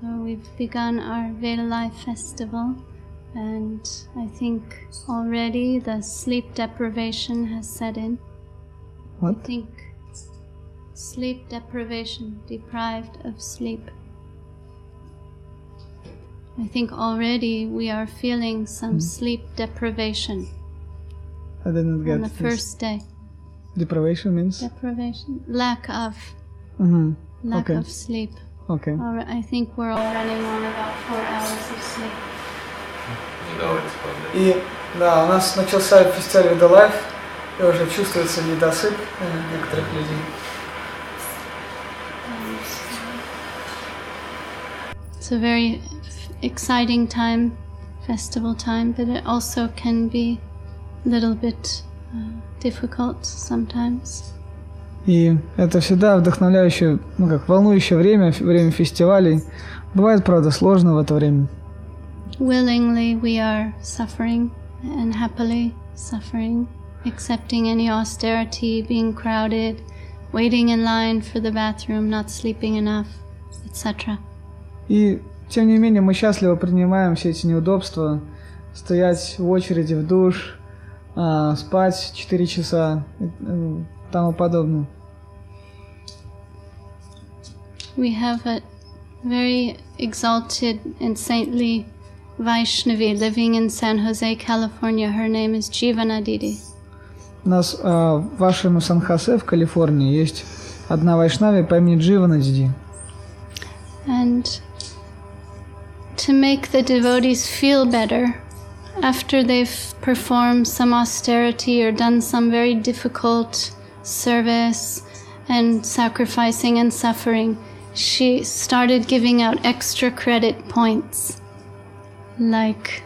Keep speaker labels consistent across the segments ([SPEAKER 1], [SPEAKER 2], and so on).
[SPEAKER 1] So we've begun our Vedalai festival, and I think already the sleep deprivation has set in.
[SPEAKER 2] What?
[SPEAKER 1] I think sleep deprivation, deprived of sleep. I think already we are feeling some sleep deprivation
[SPEAKER 2] I didn't get
[SPEAKER 1] on the
[SPEAKER 2] this.
[SPEAKER 1] first day.
[SPEAKER 2] Deprivation means?
[SPEAKER 1] Deprivation, lack of
[SPEAKER 2] Okay.
[SPEAKER 1] of sleep.
[SPEAKER 2] Okay.
[SPEAKER 1] I think we're all running on about 4 hours of sleep.
[SPEAKER 2] И да, у нас начался фестиваль Вида и уже чувствуется недосып некоторых людей.
[SPEAKER 1] It's a very exciting time, festival time, but it also can be a little bit difficult sometimes.
[SPEAKER 2] И это всегда вдохновляющее, волнующее время фестивалей. Бывает, правда, сложно в это время.
[SPEAKER 1] Willingly we are suffering and happily suffering, accepting any austerity, being crowded, waiting in line for the bathroom, not sleeping enough, etc.
[SPEAKER 2] И, тем не менее, мы счастливо принимаем все эти неудобства, стоять в очереди в душ, спать 4 часа и тому подобное.
[SPEAKER 1] We have a very exalted and saintly Vaishnavi living in San Jose, California. Her name is Didi.
[SPEAKER 2] У нас в вашем Сан-Хосе в Калифорнии есть одна вайшнави по имени Диди.
[SPEAKER 1] And to make the devotees feel better, after they've performed some austerity or done some very difficult service and sacrificing and suffering, she started giving out extra credit points, like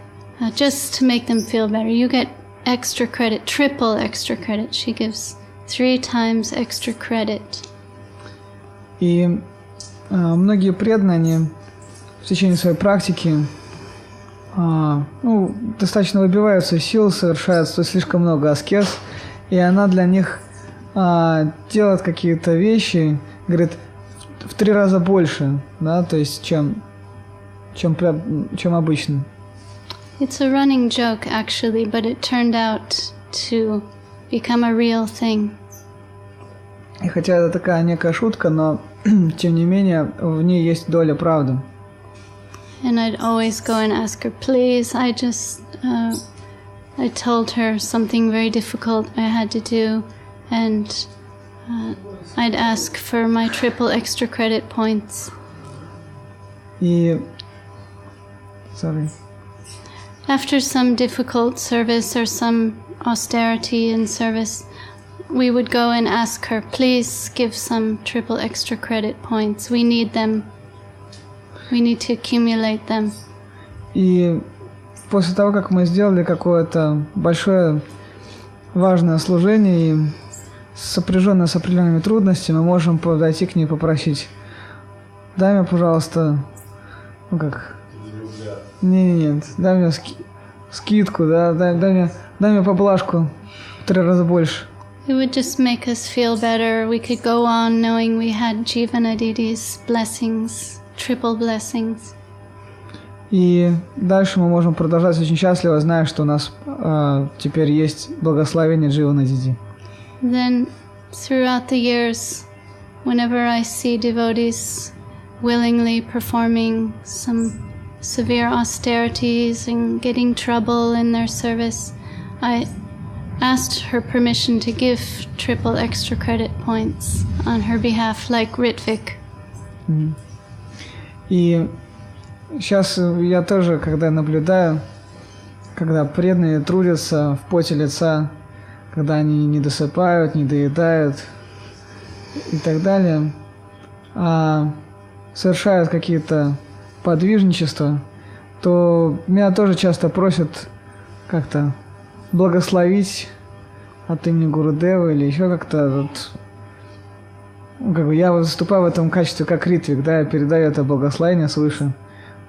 [SPEAKER 1] just to make them feel better. You get extra credit, triple extra credit. She gives 3 times extra credit.
[SPEAKER 2] И многие преданные, они в течение своей практики достаточно выбиваются из сил, совершают слишком много аскез, и она для них делает какие-то вещи, говорит, в 3 раза больше, да, то есть чем обычно.
[SPEAKER 1] It's a running joke actually, but it turned out to become a real thing.
[SPEAKER 2] И хотя это такая некая шутка, но тем не менее в ней есть доля правды.
[SPEAKER 1] And I'd always go and ask her, please, I told her something very difficult I had to do, and I'd ask for my triple extra credit points.
[SPEAKER 2] И...
[SPEAKER 1] After some difficult service or some austerity in service, we would go and ask her, please give some triple extra credit points. We need them. We need to accumulate them.
[SPEAKER 2] И после того, как мы сделали какое-то большое важное служение, и сопряженное с определенными трудностями, мы можем подойти к ней и попросить: дай мне, пожалуйста, нет, дай мне скидку, да, дай мне поблажку в 3 раза больше.
[SPEAKER 1] It would just make us feel better. We could go on knowing we had Jivanadidi's blessings, triple blessings.
[SPEAKER 2] И дальше мы можем продолжать очень счастливо, зная, что у нас теперь есть благословение Дживанадиди.
[SPEAKER 1] Then, throughout the years, whenever I see devotees willingly performing some severe austerities and getting trouble in their service, I asked her permission to give triple extra credit points on her behalf, like Ritvik.
[SPEAKER 2] И сейчас я тоже, когда наблюдаю, когда преданные трудятся в поте лица, когда они не досыпают, не доедают и так далее, совершают какие-то подвижничества, то меня тоже часто просят как-то благословить от имени Гурудева или еще как-то я выступаю в этом качестве как Ритвик, да, я передаю это благословение свыше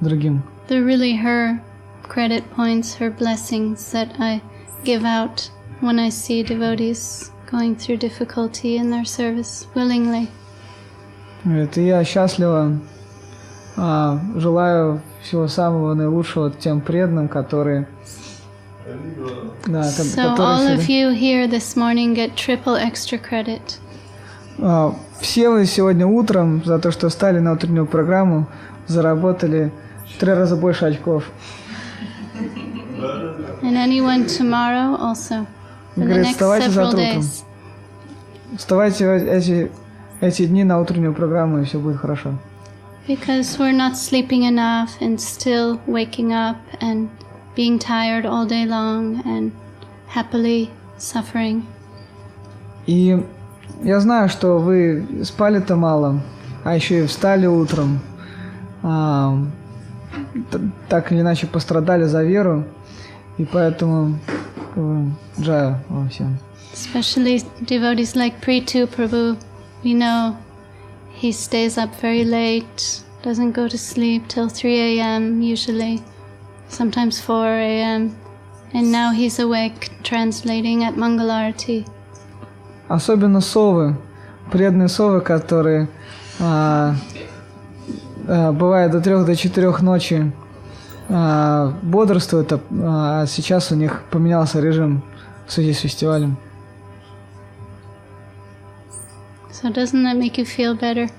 [SPEAKER 2] другим.
[SPEAKER 1] They're really her credit points, her blessings that I give out when I see devotees going through difficulty in their service willingly.
[SPEAKER 2] Это я счастлива Желаю всего самого наилучшего тем преданным, которые...
[SPEAKER 1] So all of you here this morning get triple extra credit.
[SPEAKER 2] Все вы сегодня утром за то, что встали на утреннюю программу, заработали 3 раза больше очков.
[SPEAKER 1] And anyone tomorrow also.
[SPEAKER 2] Говорит, вставайте завтра утром. Вставайте эти дни на утреннюю программу, и все будет хорошо.
[SPEAKER 1] Because we're not sleeping enough and still waking up and being tired all day long and happily suffering.
[SPEAKER 2] И я знаю, что вы спали-то мало, а еще и встали утром, так или иначе пострадали за веру, и поэтому джая вам всем.
[SPEAKER 1] Especially devotees like Pritu Prabhu, we know he stays up very late, doesn't go to sleep till 3 a.m. usually, sometimes 4 a.m. And now he's awake translating at Mangalarati.
[SPEAKER 2] Особенно совы, преданные совы, которые бывает до 3 до 4 ночи бодрствуют, а сейчас у них поменялся режим в связи с фестивалем.
[SPEAKER 1] So doesn't that make you feel better?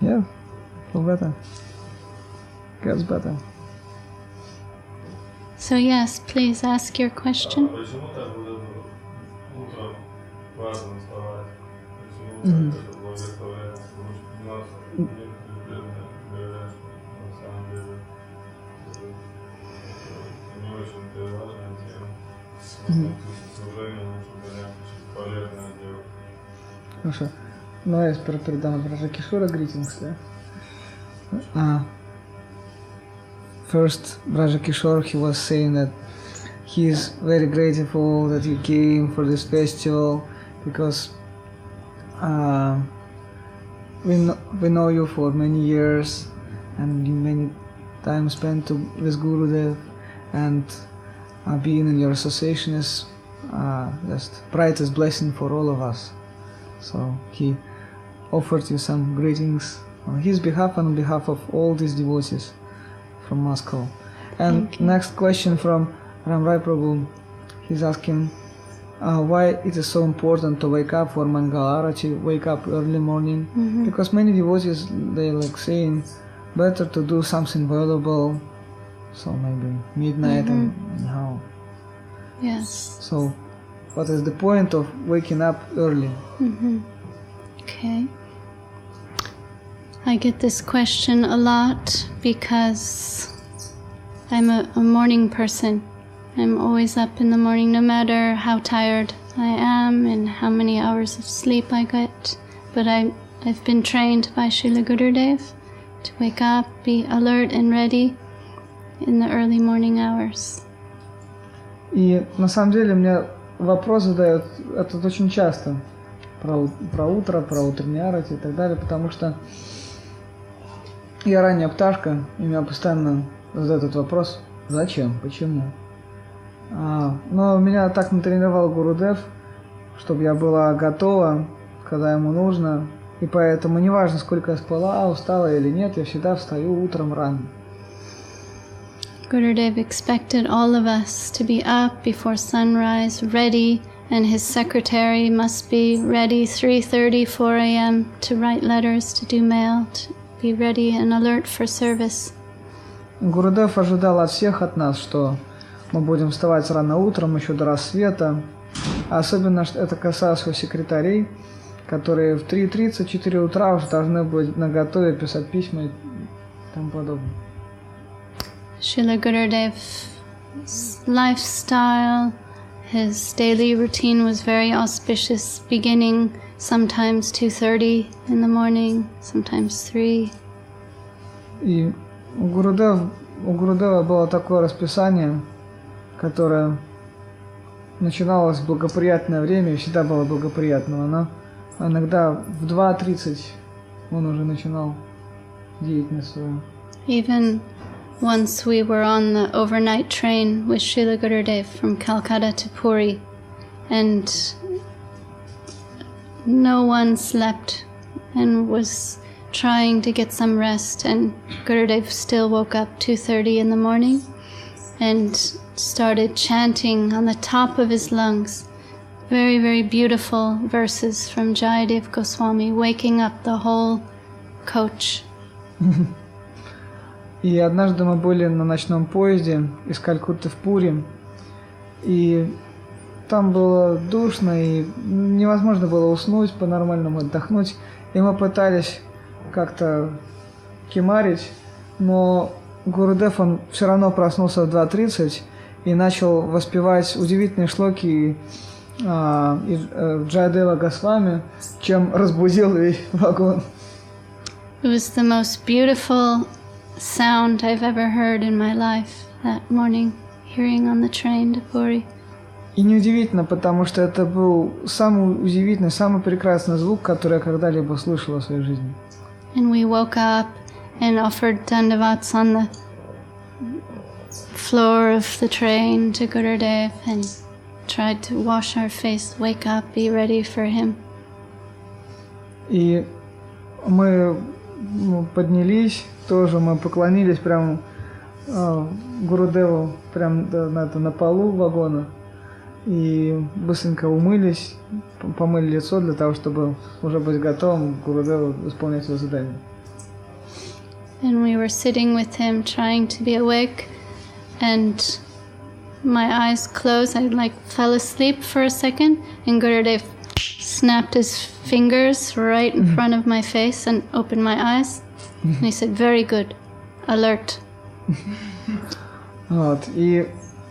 [SPEAKER 2] Yeah, feel better. Gets better.
[SPEAKER 1] So yes, please ask your question.
[SPEAKER 2] Хорошо. Ну, я передам Браджакишора greetings, да? First, Rajakishore, he was saying that he is very grateful that you came for this festival because we know you for many years and you many time spent with Gurudev, and being in your association is just brightest blessing for all of us. So he offered you some greetings on his behalf and on behalf of all these devotees from Moscow. And next question from Ramrai Prabhu. He's asking why it is so important to wake up for Mangalarati, wake up early morning, because many devotees, they like saying better to do something valuable, so maybe midnight and how.
[SPEAKER 1] Yes.
[SPEAKER 2] So what is the point of waking up early?
[SPEAKER 1] Okay. I get this question a lot because I'm a morning person. I'm always up in the morning no matter how tired I am and how many hours of sleep I get. But I've been trained by Srila Gurudev to wake up, be alert and ready in the early morning hours.
[SPEAKER 2] И на самом деле мне вопрос задают это очень часто про утро, про утренний арати и так далее, потому что я ранняя пташка, и меня постоянно задают этот вопрос: зачем, почему? Но меня так натренировал Гурудев, чтобы я была готова, когда ему нужно, и поэтому неважно, сколько я спала, устала или нет, я всегда встаю утром рано.
[SPEAKER 1] Gurudev expected all of us to be up before sunrise, ready, and his secretary must be ready 3:30, 4 a.m. to write letters, to do mail, to be ready and alert for service.
[SPEAKER 2] Гурудев ожидал от всех от нас, что мы будем вставать рано утром, еще до рассвета. Особенно это касалось его секретарей, которые в 3:30, 4 утра уже должны быть наготове писать письма и тому подобное.
[SPEAKER 1] Srila Gurudev's lifestyle, his daily routine was very auspicious, beginning sometimes 2:30 in the morning, sometimes 3.
[SPEAKER 2] И у Гурудева было такое расписание, которое начиналось в благоприятное время и всегда было благоприятного, но иногда в 2:30 он уже начинал деятельность свою.
[SPEAKER 1] Even once we were on the overnight train with Srila Gurudev from Calcutta to Puri, and no one slept and was trying to get some rest, and Gurudev still woke up 2:30 in the morning and started chanting on the top of his lungs very, very beautiful verses from Jayadev Goswami, waking up the whole coach.
[SPEAKER 2] И однажды мы были на ночном поезде из Калькутты в Пури, и там было душно, и невозможно было уснуть, по-нормальному отдохнуть, и мы пытались как-то кимарить, но Гурудев, он все равно проснулся в 2:30 и начал воспевать удивительные шлоки Джайадева Госвами, чем разбудил весь вагон.
[SPEAKER 1] It was the most beautiful sound I've ever heard in my life that morning, hearing on the train to Puri.
[SPEAKER 2] И неудивительно, потому что это был самый удивительный, самый прекрасный звук, который я когда-либо слышал в своей жизни.
[SPEAKER 1] And we woke up and offered dandavats on the floor of the train to Gurudev and tried to wash our face, wake up, be ready for him.
[SPEAKER 2] И мы поднялись, тоже мы поклонились прямо Гурудеву прямо на полу вагона и быстренько умылись, помыли лицо для того, чтобы уже быть готовым к Гурудеву исполнять его задание.
[SPEAKER 1] And we were sitting with him, trying to be awake, and my eyes closed. I fell asleep for a second, and Gurudev snapped his fingers right in front of my face and opened my eyes. And he said, "Very good, alert."
[SPEAKER 2] Вот, и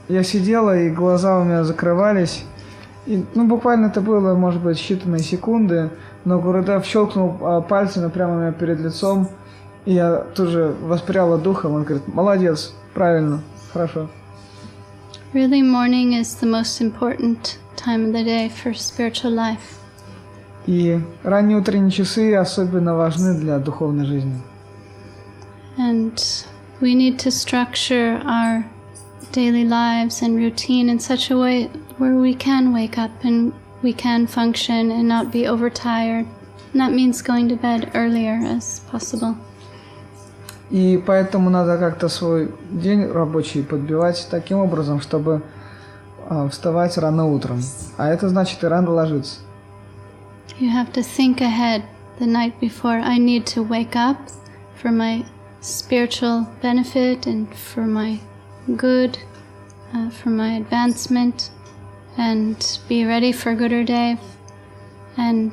[SPEAKER 2] я сидела, и глаза у меня закрывались. И, буквально это было, может быть, считанные секунды, но Гурудев щелкнул пальцами прямо у меня перед лицом, и я тут же воспряла духом. Он говорит: молодец, правильно, хорошо.
[SPEAKER 1] Really, morning is the most important time of the day for spiritual life.
[SPEAKER 2] И ранние утренние часы особенно важны для духовной жизни.
[SPEAKER 1] And we need to structure our daily lives and routine in such a way where we can wake up and we can function and not be overtired. And that means going to bed earlier as possible.
[SPEAKER 2] И поэтому надо как-то свой день рабочий подбивать таким образом, чтобы вставать рано утром. А это значит и рано ложиться.
[SPEAKER 1] You have to think ahead the night before. I need to wake up for my spiritual benefit and for my good, for my advancement, and be ready for Gurudev. And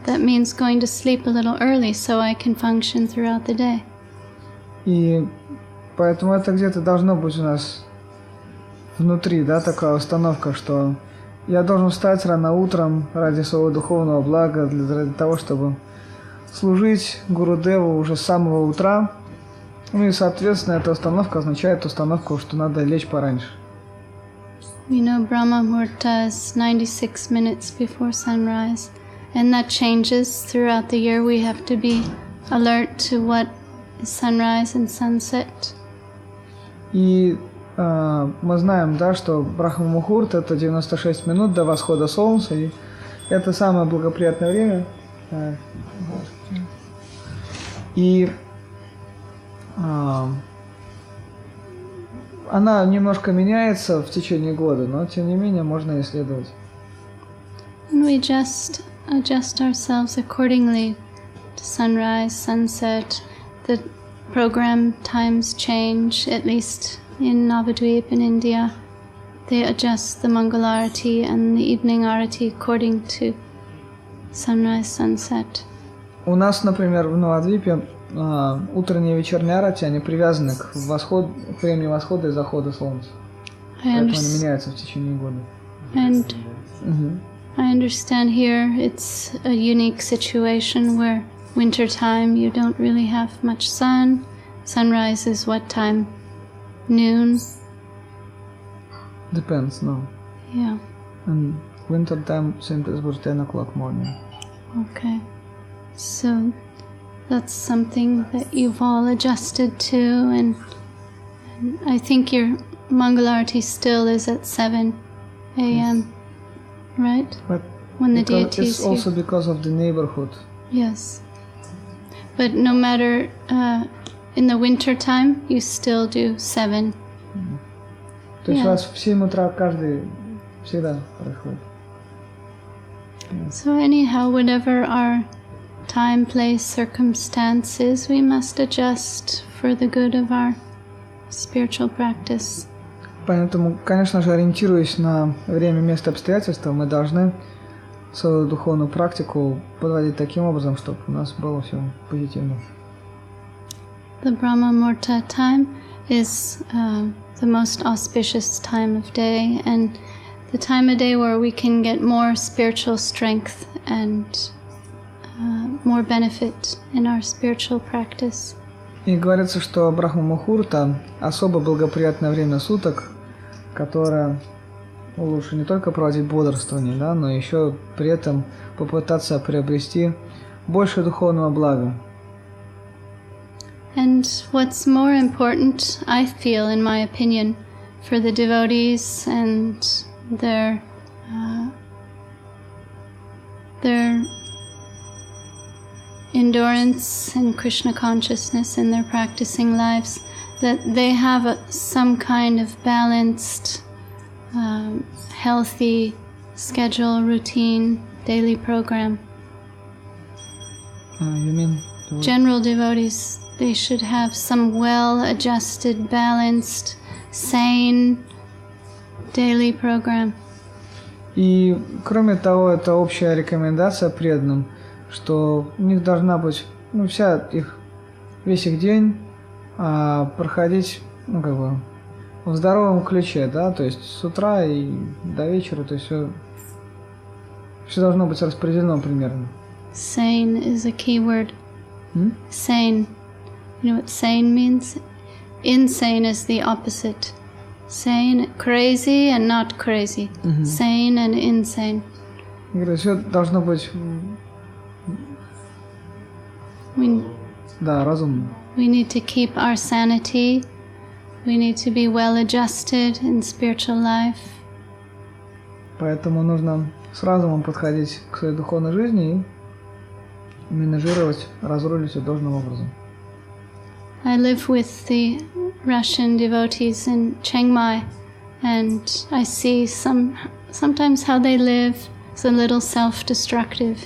[SPEAKER 1] that means going to sleep a little early so I can function throughout the day.
[SPEAKER 2] И поэтому это где-то должно быть у нас внутри, да, такая установка, что я должен встать рано утром ради своего духовного блага, ради того, чтобы служить Гурудеву уже с самого утра. И, соответственно, эта установка означает установку, что надо лечь пораньше.
[SPEAKER 1] We know Brahma Muhurta is 96 minutes before sunrise, and that changes throughout the year. We have to be alert to what is sunrise and sunset.
[SPEAKER 2] И мы знаем, да, что Брахма-мухурт — это 96 минут до восхода солнца, и это самое благоприятное время. И она немножко меняется в течение года, но тем не менее можно исследовать.
[SPEAKER 1] And we just adjust ourselves accordingly to sunrise, sunset. The program times change, at least in Navadvip in India. They adjust the Mangalarati and the evening Arati according to sunrise, sunset.
[SPEAKER 2] У нас, например, в Навадвипе утренняя и вечерняя арати, они привязаны к времени восхода и захода солнца. Поэтому они меняются в течение года.
[SPEAKER 1] And I understand here it's a unique situation where winter time you don't really have much sun. Sunrise is what time? Noon?
[SPEAKER 2] Depends, no.
[SPEAKER 1] Yeah.
[SPEAKER 2] And winter time, St. Petersburg, 10 o'clock morning.
[SPEAKER 1] Okay. So that's something that you've all adjusted to, and I think your Mangalarati still is at 7 a.m., right?
[SPEAKER 2] But
[SPEAKER 1] when the deities
[SPEAKER 2] it's also because of the neighborhood.
[SPEAKER 1] Yes. But no matter in the winter time, you still do 7.
[SPEAKER 2] То есть у вас в 7 утра каждый всегда происходит.
[SPEAKER 1] So anyhow, whatever our time, place, circumstances, we must adjust for the good of our spiritual practice.
[SPEAKER 2] Поэтому, конечно же, ориентируясь на время, место, обстоятельства, мы должны свою духовную практику подводить таким образом, чтобы у нас было все позитивно.
[SPEAKER 1] The Brahma Muhurta time is the most auspicious time of day, and the time of day where we can get more spiritual strength and more benefit in our spiritual practice.
[SPEAKER 2] И говорится, что Брахма Мухурта особо благоприятное время суток, которое лучше не только проводить бодрствование, да, но еще при этом попытаться приобрести больше духовного блага.
[SPEAKER 1] And what's more important, I feel, in my opinion, for the devotees and their endurance in Krishna consciousness in their practicing lives, that they have some kind of balanced, healthy schedule, routine, daily program.
[SPEAKER 2] You mean
[SPEAKER 1] General devotees, they should have some well-adjusted, balanced, sane daily program.
[SPEAKER 2] И, кроме того, это общая рекомендация преданным, что у них должна быть, весь их день проходить, в здоровом ключе, да, то есть с утра и до вечера, то есть все должно быть распределено примерно.
[SPEAKER 1] Sane is a key word. Sane. You know what sane means? Insane is the opposite. Sane, crazy and not crazy. Sane and insane.
[SPEAKER 2] Все должно быть разумно.
[SPEAKER 1] We need to keep our sanity. We need to be well adjusted in spiritual life.
[SPEAKER 2] Поэтому нужно с разумом подходить к своей духовной жизни и менеджировать, разрулить все должным образом.
[SPEAKER 1] I live with the Russian devotees in Chiang Mai, and I see sometimes how they live is a little self-destructive.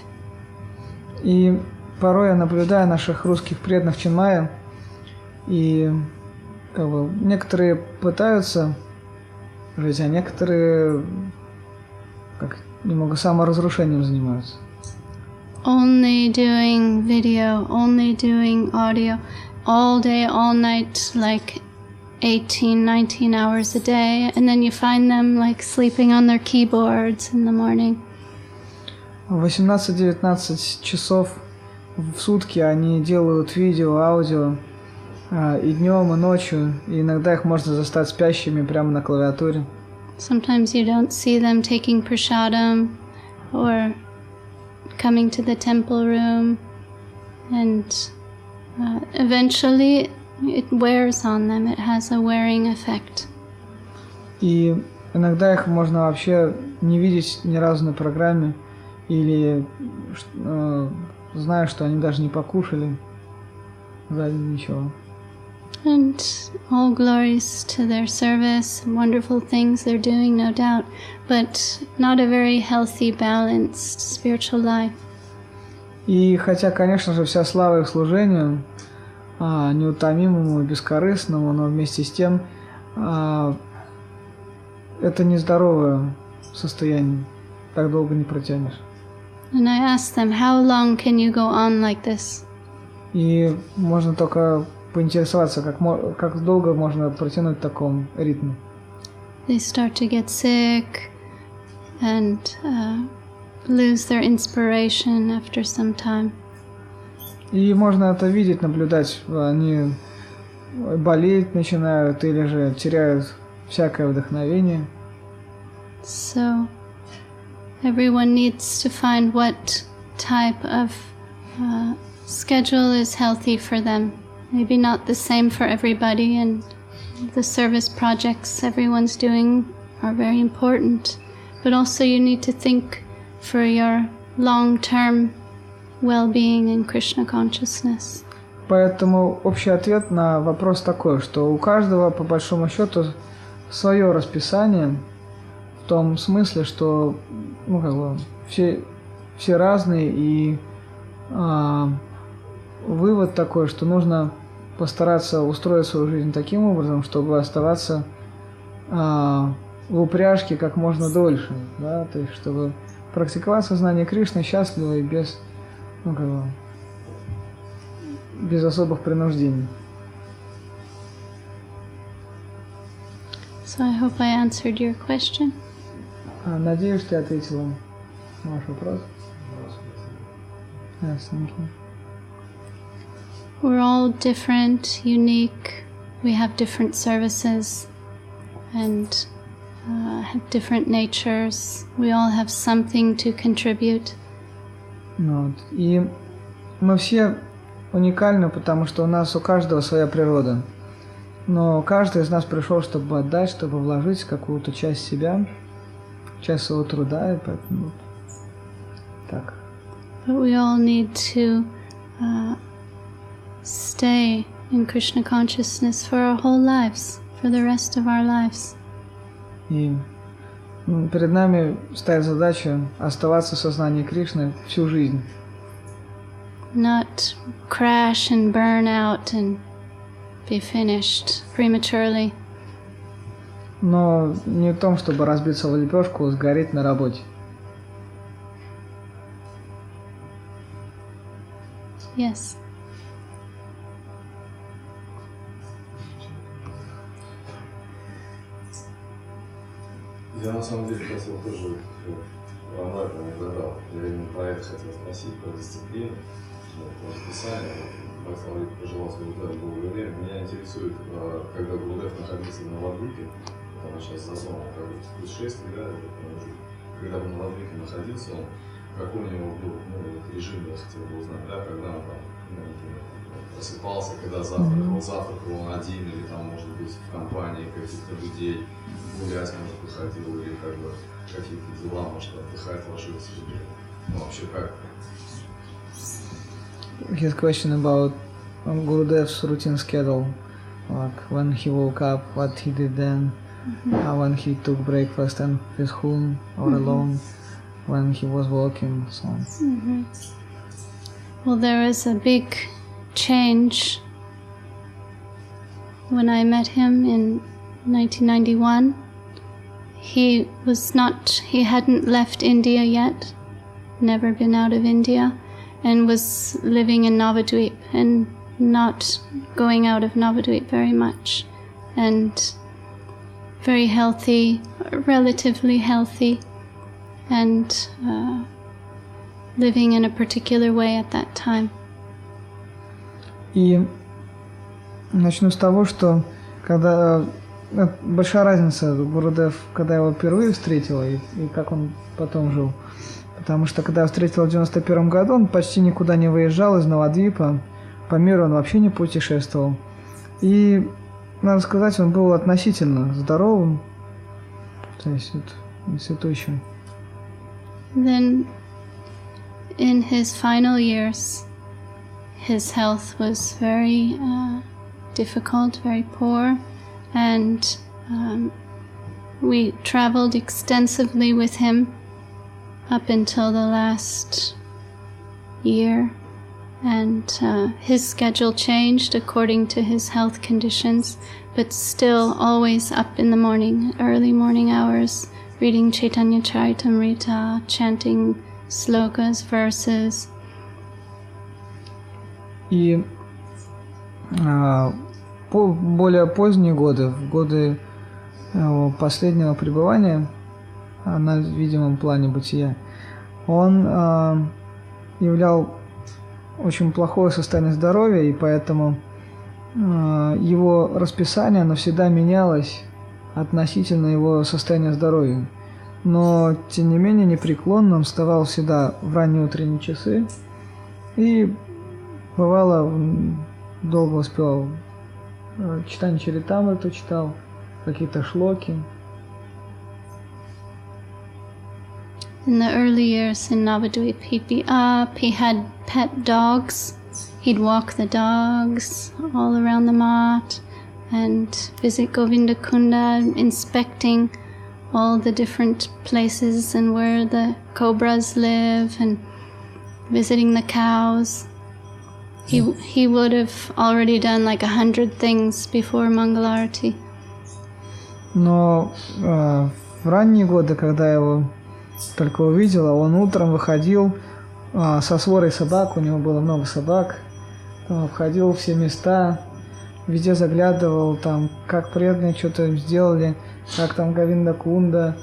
[SPEAKER 2] И порой я наблюдаю наших русских преданных в Чанмае, и некоторые пытаются жить, а некоторые немного саморазрушением занимаются.
[SPEAKER 1] Only doing video, only doing audio, all day, all night, like 18, 19 hours a day, and then you find them like sleeping on their keyboards in the morning.
[SPEAKER 2] 18-19 часов в сутки они делают видео, аудио, и днем, и ночью, и иногда их можно застать спящими прямо на клавиатуре.
[SPEAKER 1] Sometimes you don't see them taking prasadam or coming to the temple room, and eventually it wears on them. It has a wearing effect.
[SPEAKER 2] И иногда их можно вообще не видеть ни разу на программе, или зная, что они даже не покушали, сзади ничего.
[SPEAKER 1] And all glories to their service, wonderful things they're doing, no doubt, but not a very healthy, balanced spiritual life.
[SPEAKER 2] И хотя, конечно же, вся слава их служению, неутомимому и бескорыстному, но вместе с тем это нездоровое состояние, так долго не протянешь.
[SPEAKER 1] And I asked them, how long can you go on like this?
[SPEAKER 2] И можно только поинтересоваться, как долго можно протянуть в таком ритме.
[SPEAKER 1] They start to get sick and lose their inspiration after some time.
[SPEAKER 2] И можно это видеть, наблюдать. Они болеть начинают или же теряют всякое вдохновение.
[SPEAKER 1] So everyone needs to find what type of schedule is healthy for them. Maybe not the same for everybody, and the service projects everyone's doing are very important. But also you need to think for your long-term well-being in Krishna consciousness.
[SPEAKER 2] Поэтому общий ответ на вопрос такой, что у каждого, по большому счету, свое расписание, в том смысле, что все разные, и вывод такой, что нужно постараться устроить свою жизнь таким образом, чтобы оставаться в упряжке как можно дольше, да, то есть чтобы практиковать сознание Кришны счастливо и без особых принуждений.
[SPEAKER 1] So I hope I answered your question.
[SPEAKER 2] Надеюсь, ты ответила на ваш вопрос. Yes, thank you.
[SPEAKER 1] We're all different, unique. We have different services and have different natures. We all have something to contribute.
[SPEAKER 2] Вот. И мы все уникальны, потому что у каждого своя природа. Но каждый из нас пришел, чтобы отдать, чтобы вложить какую-то часть себя, часть своего труда, и поэтому так.
[SPEAKER 1] But we all need to stay in Krishna consciousness for our whole lives, for the rest of our lives.
[SPEAKER 2] И перед нами стоит задача оставаться в сознании Кришны всю жизнь.
[SPEAKER 1] Not crash and burn out and be finished prematurely.
[SPEAKER 2] Но не в том, чтобы разбиться в лепешку, сгореть на работе.
[SPEAKER 1] Yes.
[SPEAKER 3] Я на самом деле хотел тоже обратно не задал. Я именно про это хотел спросить, про дисциплину, про расписание. Лалита пожелал своего долгое время. Меня интересует, когда Гурудев находился на Ладвике, там сейчас заслон, путешествие, да, когда он на Ладвике находился, какой у него был режим, я хотел бы узнать, да, когда он там просыпался, когда завтракал он один, или там, может быть, в компании каких-то людей, гулять, может, выходил, или как бы какие-то дела, может, отдыхать, ложиться, вообще как?
[SPEAKER 2] His question about Gurudev's routine schedule, like when he woke up, what he did then, when he took breakfast and with whom or alone, when he was walking, so on.
[SPEAKER 1] Well, there was a big change when I met him in 1991. He hadn't left India yet, never been out of India, and was living in Navadvip and not going out of Navadvip very much, and very healthy, relatively healthy, and living in a particular way at that time.
[SPEAKER 2] И начну с того, что когда большая разница Гурудев, когда я его впервые встретила и как он потом жил. Потому что когда я встретил в 91 году, он почти никуда не выезжал из Навадвипа, по миру он вообще не путешествовал. И, надо сказать, он был относительно здоровым, то есть цветущим.
[SPEAKER 1] Then, in his final years, his health was very difficult, very poor, and we traveled extensively with him up until the last year, and his schedule changed according to his health conditions, but still always up in the morning, early morning hours, reading Chaitanya Charitamrita, chanting slokas, verses.
[SPEAKER 2] И более поздние годы, в годы его последнего пребывания на видимом плане бытия, он являл очень плохое состояние здоровья, и поэтому его расписание навсегда менялось относительно его состояния здоровья. Но, тем не менее, непреклонно он вставал всегда в ранние утренние часы и, бывало, долго успевал читание Чаритамриту читал, какие-то шлоки.
[SPEAKER 1] in the early years in Navadvip, he'd be up, he had pet dogs. He'd walk the dogs all around the mat and visit Govinda Kunda, inspecting all the different places and where the cobras live and visiting the cows. He would have already done like 100 things before Mangalarati.
[SPEAKER 2] Но в ранние годы, когда я его только увидела, он утром выходил со сворой собак, у него было много собак, входил в все места, везде заглядывал, там, как преданные что-то им сделали, как там Говинда Кунда,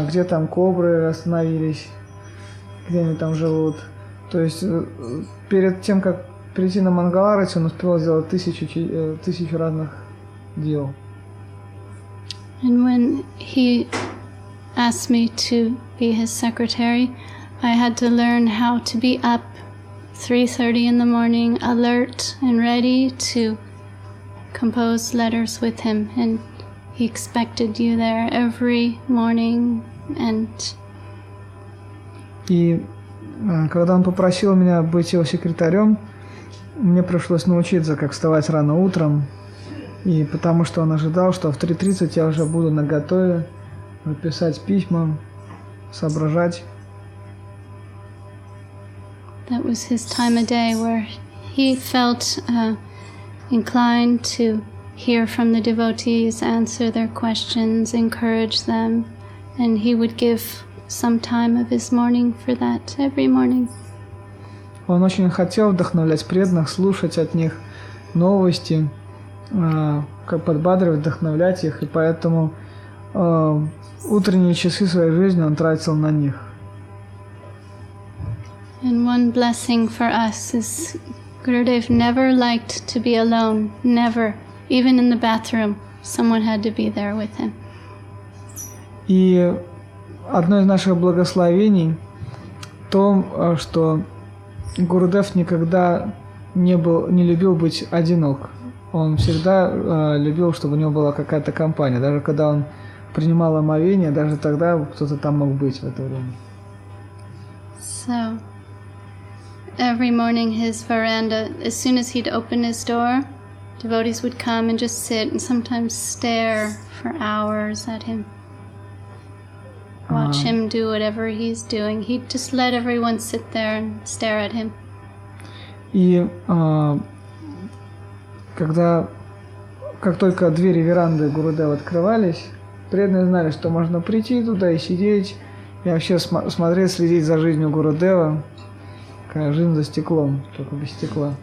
[SPEAKER 2] где там кобры остановились, где они там живут. То есть перед тем, как прийти на Мангаларати, он успел сделать тысячу разных дел.
[SPEAKER 1] And when he asked me to be his secretary, I had to learn how to be up 3:30 in the morning, alert and ready to compose letters with him, and he expected you there every morning.
[SPEAKER 2] И когда он попросил меня быть его секретарем, мне пришлось научиться, как вставать рано утром, и потому что он ожидал, что в 3:30 я уже буду наготове писать письма, соображать.
[SPEAKER 1] That was his time of day where he felt inclined to hear from the devotees, answer their questions, encourage them, and he would give some time of his morning for that every morning.
[SPEAKER 2] Он очень хотел вдохновлять преданных, слушать от них новости, как подбадривать, вдохновлять их, и поэтому утренние часы своей жизни он тратил на них.
[SPEAKER 1] And one blessing for us is Gurudev never liked to be alone, never. Even in the bathroom, someone had to be there with him.
[SPEAKER 2] И одно из наших благословений то, что Гурудев никогда не любил быть одинок. Он всегда любил, чтобы у него была какая-то компания. Даже когда он принимал омовение, даже тогда кто-то там мог быть в это время.
[SPEAKER 1] So, every morning his veranda, as soon as he'd open his door, devotees would come and just sit and sometimes stare for hours at him. Watch him do whatever he's doing. He'd just let everyone sit there and stare at him.
[SPEAKER 2] И как только двери веранды Гурудева открывались, преданные знали, что можно прийти туда и сидеть, и вообще смотреть, следить за жизнью Гурудева, как жизнь за стеклом, только без стекла.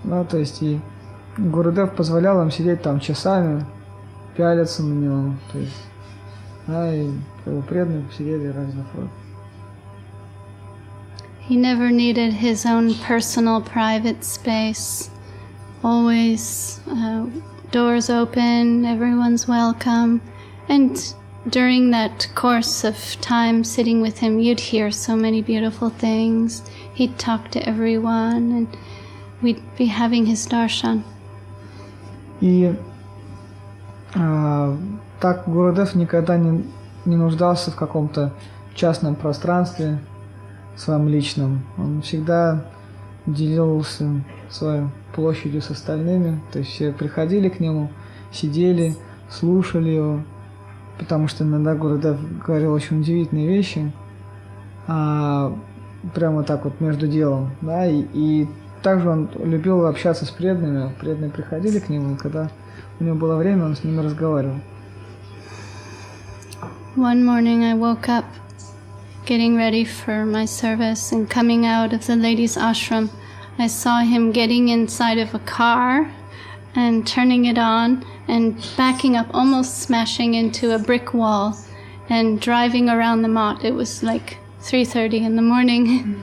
[SPEAKER 2] Ну, то есть и Гурудев позволял им сидеть там часами, пялиться на него, то есть, да, и преданные сидели ради напротив.
[SPEAKER 1] He never needed his own personal private space. Always doors open, everyone's welcome. And during that course of time sitting with him, you'd hear so many beautiful things. He'd talk to everyone and we'd be having his darshan.
[SPEAKER 2] И так Гурудев никогда не нуждался в каком-то частном пространстве своем личном. Он всегда делился своей площадью с остальными. То есть все приходили к нему, сидели, слушали его, потому что иногда Гурудев говорил очень удивительные вещи, прямо так вот между делом. Да? И также он любил общаться с преданными. Преданные приходили к нему, и когда у него было время, он с ними разговаривал.
[SPEAKER 1] One morning I woke up getting ready for my service, and coming out of the ladies' ashram, I saw him getting inside of a car and turning it on and backing up, almost smashing into a brick wall and driving around the mat. It was like 3:30 in the morning.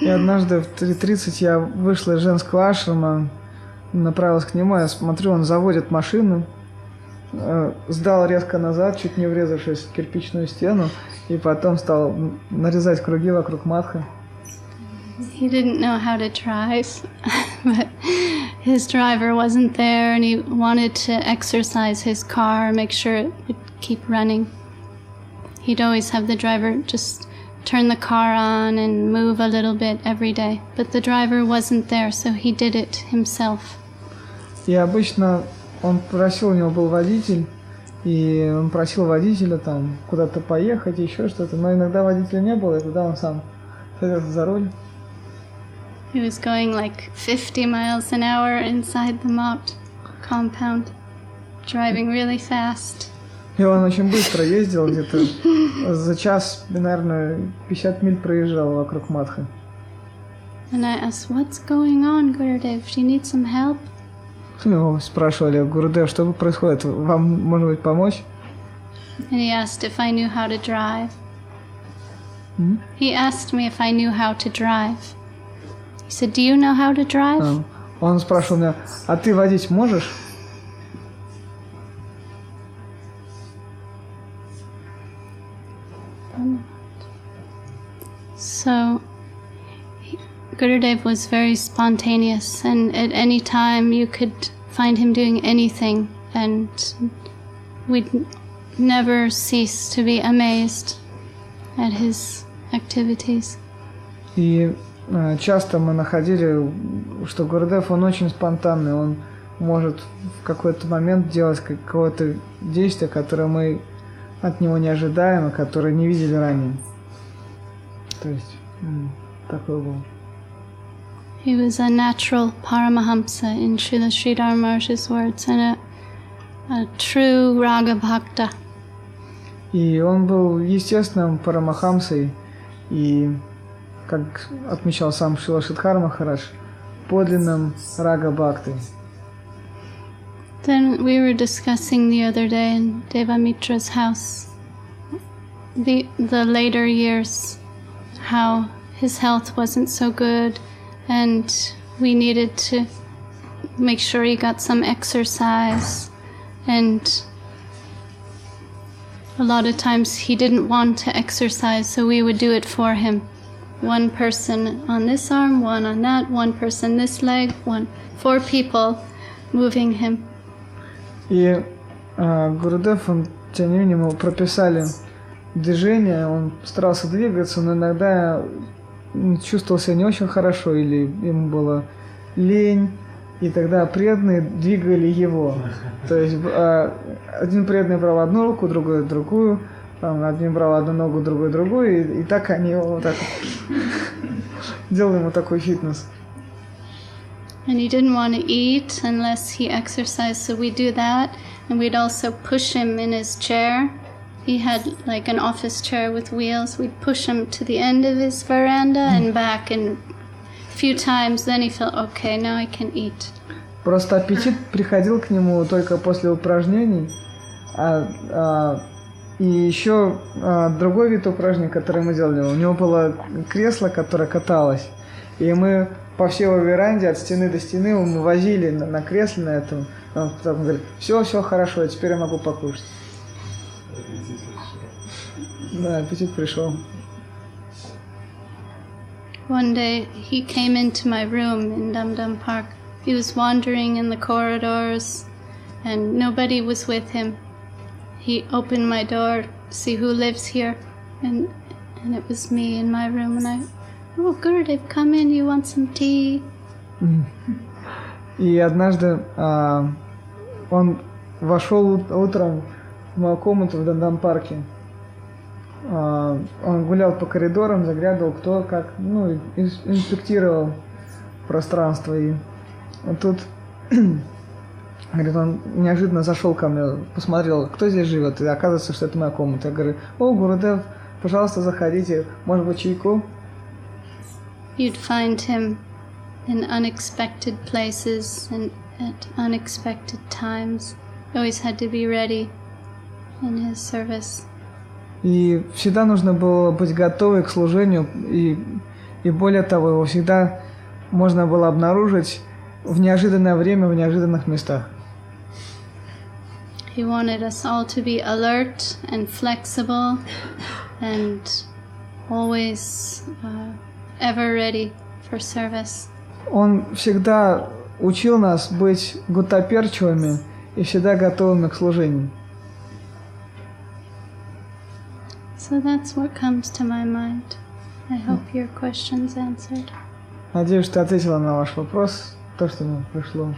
[SPEAKER 2] И однажды в 3:30 я вышла из женского ашрама, направилась к нему, я смотрю, он заводит машину, сдал резко назад, чуть не врезавшись в кирпичную стену, и потом стал нарезать круги вокруг матха.
[SPEAKER 1] He didn't know how to drive, but his driver wasn't there, and he wanted to exercise his car, make sure it would keep running. he'd always have the driver just turn the car on and move a little bit every day. But the driver wasn't there, so he did it himself.
[SPEAKER 2] И обычно он просил, у него был водитель, и он просил водителя там куда-то поехать, еще что-то, но иногда водителя не было, и тогда он сам садился за руль.
[SPEAKER 1] He was going like 50 miles an hour inside the Mott compound, driving really fast.
[SPEAKER 2] И он очень быстро ездил, где-то за час, наверное, 50 миль проезжал вокруг Матхи.
[SPEAKER 1] And I asked, what's going on, Gurudev? Do you need some help?
[SPEAKER 2] Его спрашивали: Гурудев, что происходит? Вам, может быть, помочь?
[SPEAKER 1] And he asked if I knew how to drive. He asked me if I knew how to drive. He said, do you know how to drive?
[SPEAKER 2] Он спрашивал меня: а ты водить можешь?
[SPEAKER 1] So, Gurudev was very spontaneous, and at any time you could find him doing anything, and we'd never cease to be amazed at his activities.
[SPEAKER 2] И часто мы находили, что Гурудев, он очень спонтанный, он может в какой-то момент делать какое-то действие, которое мы от него не ожидаем, и которое не видели ранее. То есть, такой был.
[SPEAKER 1] He was a natural Paramahamsa in Srila Sridhar Maharaj's words, and a true Raga Bhakta.
[SPEAKER 2] И он был естественным Парамахамсой, и, как отмечал сам Шрила Шридхар Махарадж, подлинным Рага Бхактой.
[SPEAKER 1] Then we were discussing the other day in Devamitra's house the later years, how his health wasn't so good, and we needed to make sure he got some exercise, and a lot of times he didn't want to exercise, so we would do it for him. One person on this arm, one on that, one person this leg, 4 people moving him.
[SPEAKER 2] И Гурудев, он, тем не менее, мы прописали движение, он старался двигаться, но иногда чувствовал себя не очень хорошо, или ему было лень, и тогда преданные двигали его. То есть один преданный брал одну руку, другой другую, один брал одну ногу, другой другую, и так они его вот так делали ему такой фитнес.
[SPEAKER 1] And he didn't want to eat unless he exercised, so we'd do that, and we'd also push him in his chair. He had like an office chair with wheels. We'd push him to the end of his veranda and back, and a few times then he felt, okay, now I can eat.
[SPEAKER 2] Просто аппетит приходил к нему только после упражнений. И еще другой вид упражнений, который мы делали, у него было кресло, которое каталось, и мы по всей его веранде от стены до стены мы возили на кресле на этом. Он потом говорит: все хорошо, теперь я могу покушать. Да, аппетит пришел.
[SPEAKER 1] One day he came into my room in Dum Dum Park. He was wandering in the corridors and nobody was with him. He opened my door to see who lives here, and it was me in my room, and I, oh, Gurudev, come in, you want some tea?
[SPEAKER 2] И однажды он вошел утром в мою комнату в Дандам-парке. Он гулял по коридорам, заглядывал, кто как, инспектировал пространство. И вот тут, говорит, он неожиданно зашел ко мне, посмотрел, кто здесь живет, и оказывается, что это моя комната. Я говорю: о, Гурудев, пожалуйста, заходите, может быть, чайку?
[SPEAKER 1] You'd find him in unexpected places and at unexpected times. He always had to be ready in his service.
[SPEAKER 2] И всегда нужно было быть готовым к служению, и более того, его всегда можно было обнаружить в неожиданное время, в неожиданных местах.
[SPEAKER 1] He wanted us all to be alert and flexible and always ever ready for service.
[SPEAKER 2] Он всегда учил нас быть гуттаперчивыми и всегда готовыми к служению.
[SPEAKER 1] So that's what comes to my mind. I hope your question's answered.
[SPEAKER 2] Надеюсь, что ответила на ваш вопрос, то, что мне пришло,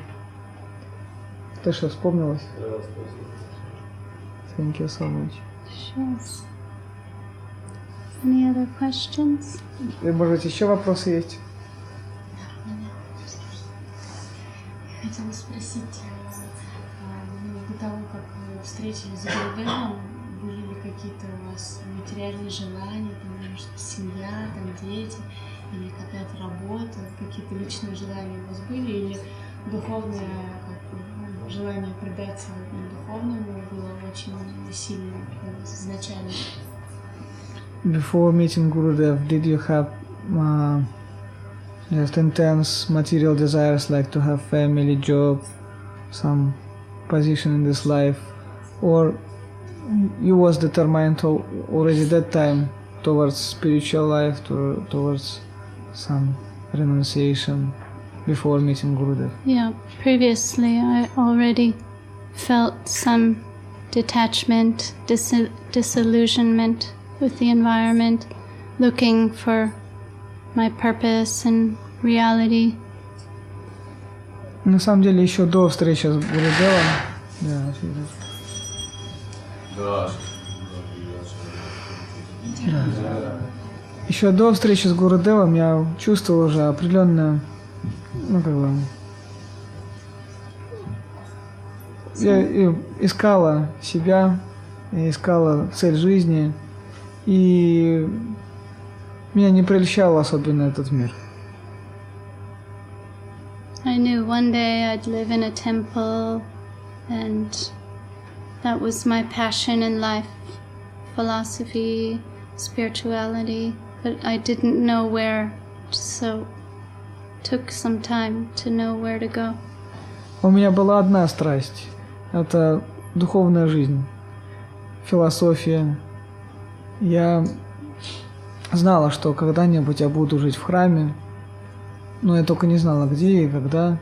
[SPEAKER 2] то, что вспомнилось. Thank you so much.
[SPEAKER 1] Sure. Any other questions?
[SPEAKER 2] И, может быть, еще вопросы есть?
[SPEAKER 4] Я хотела спросить, до того, как вы встретились с Гурудевом, были ли какие-то у вас материальные желания, там, может, семья, там, дети, или какая-то работа, какие-то личные желания у вас были, или духовное желание предаться духовному было очень сильным изначально?
[SPEAKER 2] Before meeting Gurudev, did you have just intense material desires like to have family, job, some position in this life, or you was determined already that time towards spiritual life, towards some renunciation before meeting Gurudev?
[SPEAKER 1] Yeah, previously I already felt some detachment, disillusionment with the environment, looking for my purpose and reality.
[SPEAKER 2] На самом деле, еще до встречи с Гурудевом, еще до встречи с Гурудевом я чувствовал уже определенное, я искала себя, я искала цель жизни, и меня не прельщал особенно этот мир.
[SPEAKER 1] I knew one day I'd live in a temple, and that was my passion in life, philosophy, spirituality, but I didn't know where, so it took some time to know where to go.
[SPEAKER 2] У меня была одна страсть – это духовная жизнь, философия. Я знала, что когда-нибудь я буду жить в храме, но я только не знала, где и когда.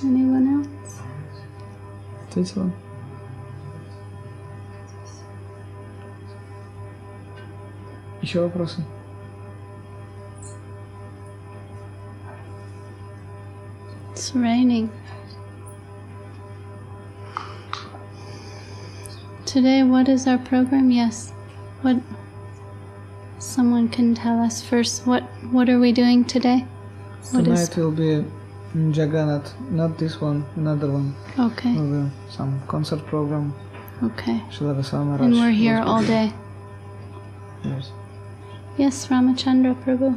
[SPEAKER 1] Anyone else?
[SPEAKER 2] Ответила? Еще вопросы?
[SPEAKER 1] It's raining. Today, what is our program? Yes. What? Someone can tell us first. What are we doing today? What
[SPEAKER 2] Tonight will be Jagannath, not this one, another one.
[SPEAKER 1] Okay.
[SPEAKER 2] Will be some concert program.
[SPEAKER 1] Okay.
[SPEAKER 2] And
[SPEAKER 1] And we're here all day.
[SPEAKER 2] Yes.
[SPEAKER 1] Yes, Ramachandra Prabhu.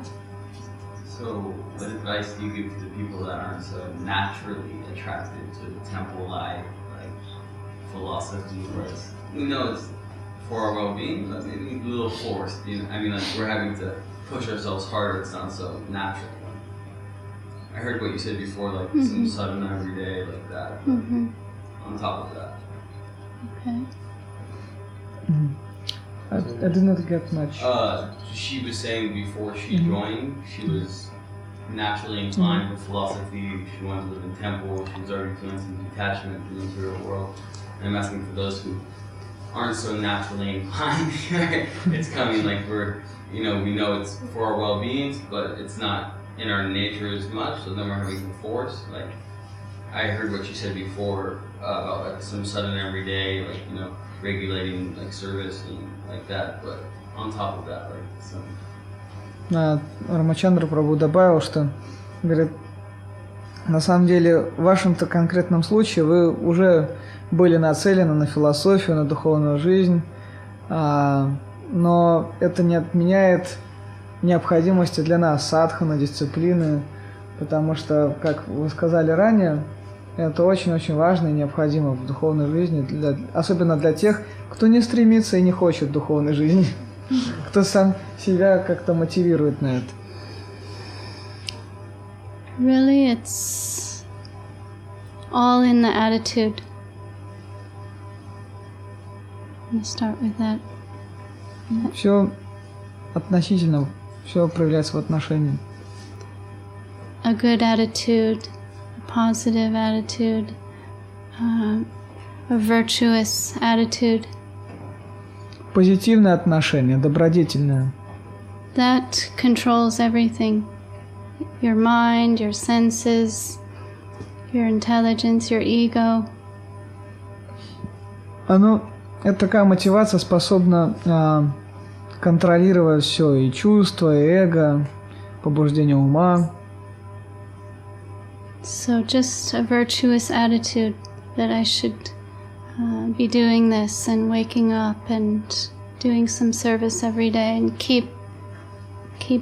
[SPEAKER 5] So, what advice do you give to people that aren't so naturally attracted to temple life, like philosophy? Whereas we know it's for our well-being, but maybe a little forced. You know, I mean, like we're having to push ourselves harder. It's not so natural. I heard what you said before, like some sadhana every day, like that. On top of that.
[SPEAKER 1] Okay.
[SPEAKER 2] I did not get much.
[SPEAKER 5] She was saying before she joined, she was naturally inclined with philosophy. She wanted to live in temple. She was already feeling some detachment from the material world. And I'm asking for those who aren't so naturally inclined. It's coming like we know it's for our well-being, but it's not in our nature as much. So then we're having to force. Like I heard what you said before about like some sudden every day, like regulating like service and like that. But on top of that, like some.
[SPEAKER 2] Рамачандра Прабху добавил, что, говорит, на самом деле в вашем-то конкретном случае вы уже были нацелены на философию, на духовную жизнь, но это не отменяет необходимости для нас садханы, дисциплины, потому что, как вы сказали ранее, это очень-очень важно и необходимо в духовной жизни, особенно для тех, кто не стремится и не хочет духовной жизни. Кто сам себя как-то мотивирует на это.
[SPEAKER 1] Really, it's all in the attitude. I'm gonna start with that.
[SPEAKER 2] Все относительно, все проявляется в отношении.
[SPEAKER 1] A good attitude, a positive attitude, a virtuous attitude.
[SPEAKER 2] Позитивное отношение, добродетельное.
[SPEAKER 1] That controls everything. Your mind, your senses, your intelligence, your ego.
[SPEAKER 2] Это такая мотивация способна контролировать все, и чувства, и эго, побуждение ума.
[SPEAKER 1] So just a virtuous attitude that I should be doing this and waking up and doing some service every day and keep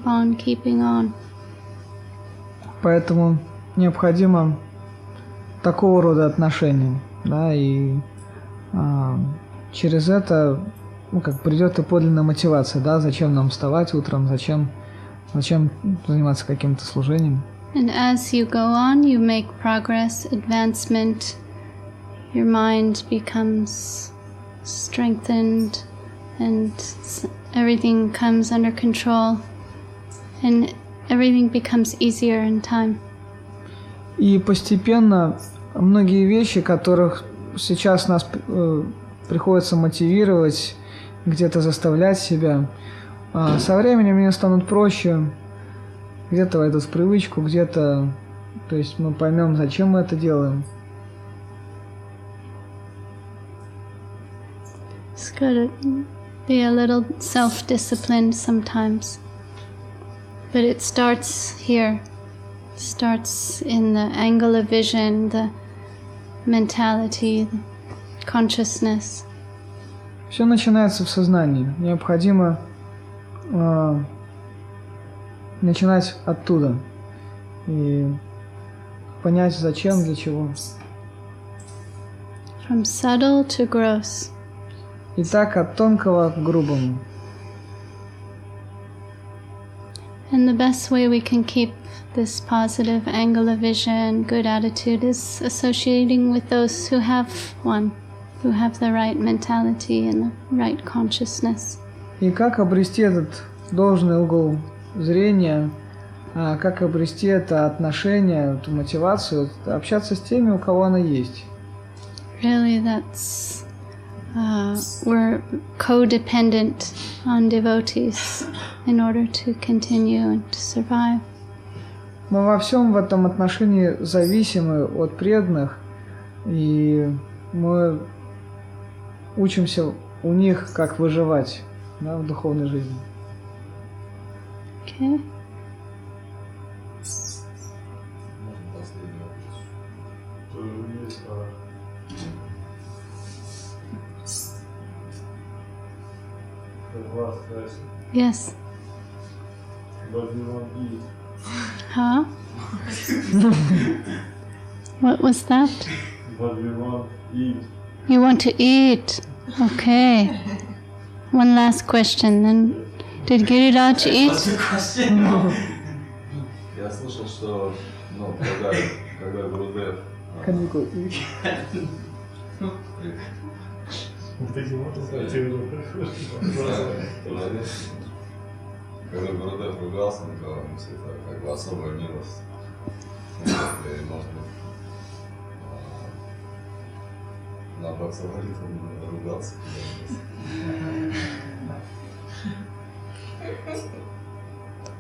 [SPEAKER 1] on keeping on.
[SPEAKER 2] Поэтому необходимо такого рода отношения, да, и через это, придет и подлинная мотивация, да, зачем нам вставать утром, зачем заниматься каким-то служением.
[SPEAKER 1] And as you go on, you make progress, advancement. Your mind becomes strengthened, and everything comes under control, and everything becomes easier in time.
[SPEAKER 2] И постепенно многие вещи, которых сейчас нас приходится мотивировать, где-то заставлять себя, со временем они станут проще, где-то войдут в привычку, где-то, то есть мы поймем, зачем мы это делаем.
[SPEAKER 1] It's good to be a little self-disciplined sometimes, but it starts here. It starts in the angle of vision, the mentality, the consciousness.
[SPEAKER 2] Все начинается в сознании. Необходимо начинать оттуда и понять, зачем, для чего.
[SPEAKER 1] From subtle to gross.
[SPEAKER 2] Итак, от тонкого к грубому.
[SPEAKER 1] And the best way we can keep this positive angle of vision, good attitude, is associating with those who have one, who have the right mentality and the right consciousness.
[SPEAKER 2] И как обрести этот должный угол зрения, как обрести это отношение, эту мотивацию, общаться с теми, у кого она есть.
[SPEAKER 1] Really, that's we're codependent on devotees in order to continue and to survive.
[SPEAKER 2] Мы во всем в этом отношении зависимы от преданных, и мы учимся у них, как выживать, да, в духовной жизни.
[SPEAKER 1] Okay. Yes.
[SPEAKER 3] But you won't eat.
[SPEAKER 1] Huh? What was that?
[SPEAKER 3] But we won't eat.
[SPEAKER 1] You want to eat? Okay. One last question, then. Did Giriraj eat?
[SPEAKER 3] Я слышал, что, когда Гурудев когда Гурудев ругался на кого-нибудь, это как бы особая милость. И, может быть, наоборот, ругался.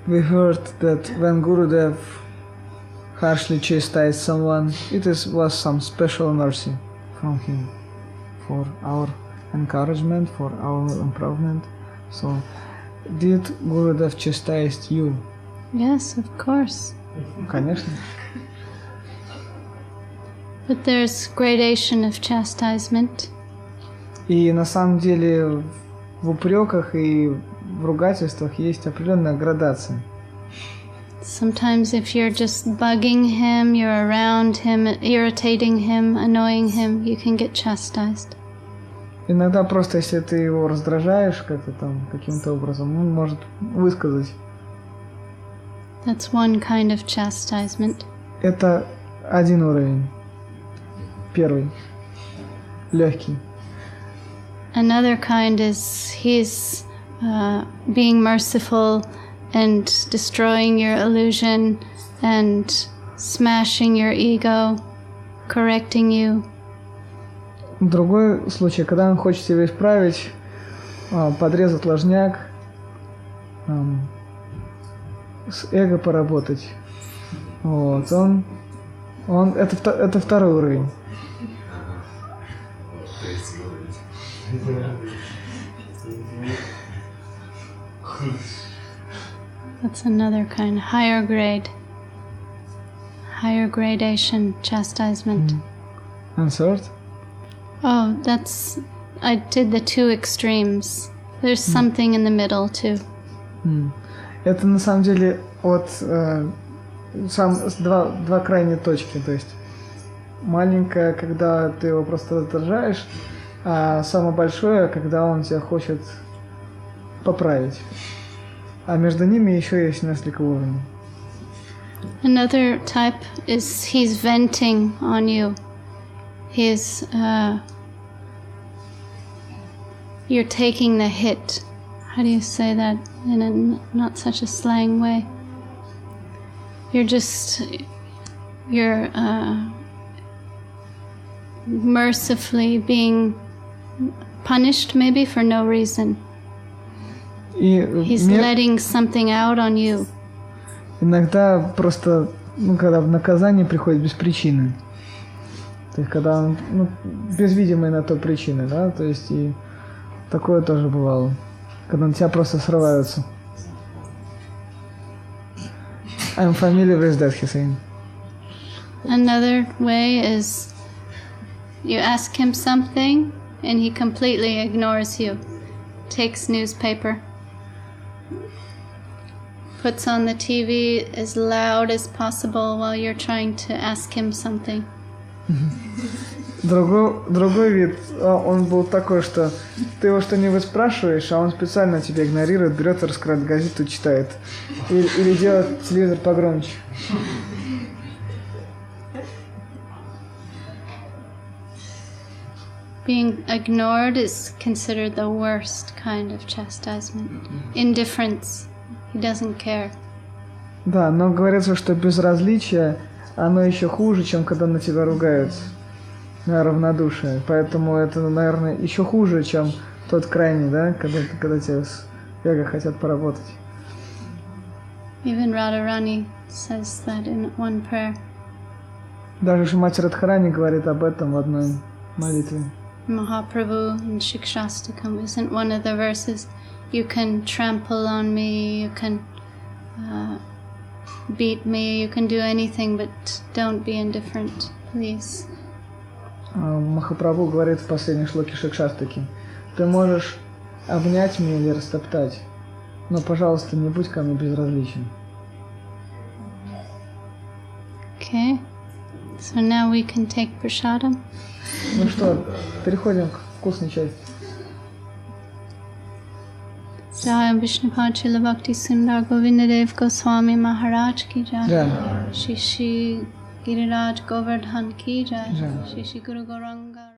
[SPEAKER 2] We heard that when Gurudev harshly chastised someone, was some special mercy from him for our encouragement, for our improvement. So, did Gurudev chastise you?
[SPEAKER 1] Yes, of course.
[SPEAKER 2] Конечно.
[SPEAKER 1] But there's gradation of chastisement.
[SPEAKER 2] И на самом деле в упреках и в ругательствах есть определенная градация.
[SPEAKER 1] Sometimes if you're just bugging him, you're around him, irritating him, annoying him, you can get chastised.
[SPEAKER 2] Иногда просто если ты его раздражаешь как-то там, каким-то образом, он может высказать.
[SPEAKER 1] That's one kind of chastisement.
[SPEAKER 2] Это один уровень. Первый. Легкий.
[SPEAKER 1] Another kind is he's being merciful and destroying your illusion and smashing your ego, correcting you.
[SPEAKER 2] Другой случай, когда он хочет себя исправить, подрезать ложняк, с эго поработать. Вот, это второй уровень.
[SPEAKER 1] That's another kind, higher gradation, chastisement.
[SPEAKER 2] And third?
[SPEAKER 1] Oh, I did the two extremes. There's something in the middle too.
[SPEAKER 2] Это на самом деле два крайние точки, то есть маленькое, когда ты его просто раздражаешь, а самое большое, когда он тебя хочет поправить. А между ними еще есть несколько уровней.
[SPEAKER 1] Another type is he's venting on you. You're taking the hit. How do you say that in a not such a slang way? You're mercifully being punished maybe for no reason. He's letting something out on you.
[SPEAKER 2] Иногда просто, когда в наказание приходит без причины. То есть, когда он, без видимой на то причины, да, то есть, и такое тоже бывало. Когда на тебя просто срываются. I'm familiar with that, he's saying.
[SPEAKER 1] Another way is you ask him something and he completely ignores you. Takes newspaper. Puts on the TV as loud as possible while you're trying to ask him something.
[SPEAKER 2] Другой вид, он был такой, что ты его что-нибудь спрашиваешь, а он специально тебя игнорирует, берет и раскрывает газету, читает. Или делает телевизор погромче.
[SPEAKER 1] Being ignored is considered the worst kind of chastisement. Indifference. He doesn't care.
[SPEAKER 2] Да, но говорится, что безразличие, оно еще хуже, чем когда на тебя ругаются. Равнодушие. Поэтому это, наверное, еще хуже, чем тот крайний, да, когда тебя с эго хотят поработать.
[SPEAKER 1] Even Radharani says that in one prayer.
[SPEAKER 2] Даже Шримати Радхарани говорит об этом в одной молитве.
[SPEAKER 1] Mahaprabhu in Shikshastakam isn't one of the verses. You can trample on me, you can beat me, you can do anything, but don't be indifferent, please.
[SPEAKER 2] Махапрабху говорит в последней шлоке Шикшастаки: ты можешь обнять меня или растоптать, но, пожалуйста, не будь ко мне безразличен.
[SPEAKER 1] Okay, so now we can take prasadam.
[SPEAKER 2] Ну что, переходим к вкусной части.
[SPEAKER 1] Jai Vishnupad Srila Bhakti Sundar Govindadev Goswami Maharaj ki jai. Shri Shri Giriraj Govardhan ki jai. Shri Shri Guru Gauranga